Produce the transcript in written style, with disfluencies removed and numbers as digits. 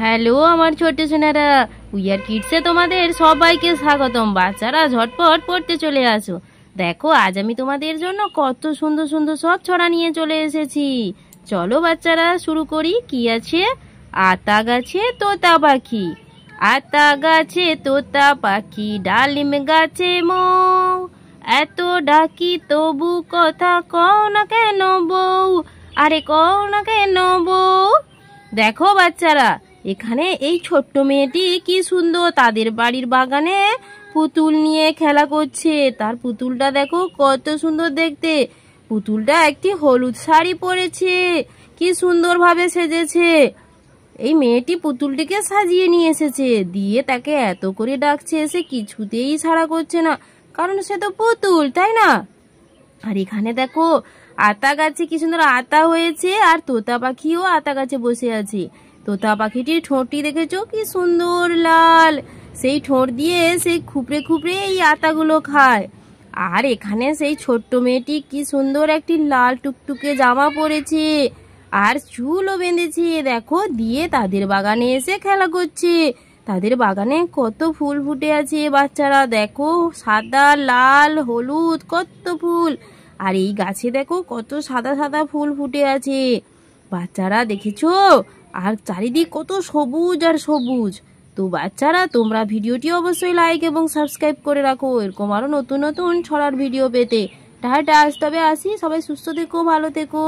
Hello আমার ছোট্ট Sonara, wear কিডসে তোমাদের সবাইকে স্বাগতম। বাচ্চারা ঝটপট পড়তে চলে আসো। দেখো আজ আমি তোমাদের জন্য কত সুন্দর সুন্দর সব ছড়া নিয়ে চলে এসেছি। চলো বাচ্চারা শুরু করি। কি আছে? আতা গাছে তোতা পাখি, আতা গাছে তোতা পাখি, ডালিম গাছে মৌ, এত ডাকি তবু কথা কও না কেন বউ, আরে কও না কেন বউ। দেখো বাচ্চারা, এখানে এই ছোট্ট মেয়েটি কি সুন্দর তাদের বাড়ির বাগানে পুতুল নিয়ে খেলা করছে। তার পুতুলটা দেখো কত সুন্দর দেখতে। পুতুলটা একটি হলুদ শাড়ি পরেছে, কি সুন্দরভাবে সেজেছে। এই মেয়েটি পুতুলটিকে সাজিয়ে নিয়ে এসেছে, দিয়ে তাকে এত করে ডাকছে, সে কিছুতেই ছাড়া করছে না, কারণ সে তো পুতুল, তাই না? আর এখানে দেখো আতা গাছে কি সুন্দর আতা হয়েছে, আর তোতা পাখিও আতা গাছে বসে আছে। তোতা পাখিটির ঠোঁটটি দেখেছো কি সুন্দর লাল, সেই ঠোঁট দিয়ে সেই খুপড়ে খুপড়ে এই আতাগুলো খায়। আর এখানে সেই ছোট্ট মেয়েটি কি সুন্দর একটি লাল টুকটুকে জামা পরেছে, আর চুলও বেঁধেছে দেখো, দিয়ে তাদের বাগানে এসে খেলা করছে। তাদের বাগানে কত ফুল ফুটে আছে বাচ্চারা, দেখো সাদা লাল হলুদ কত ফুল। আর এই গাছে দেখো কত সাদা সাদা ফুল ফুটে আছে বাচ্চারা, দেখেছো? আর চারিদিক কত সবুজ আর সবুজ। তো বাচ্চারা, তোমরা ভিডিওটি অবশ্যই লাইক এবং সাবস্ক্রাইব করে রাখো এরকম আরো নতুন নতুন ছড়ার ভিডিও পেতে। টাটা, আজ তবে আসি, সবাই সুস্থ থেকো, ভালো থেকো।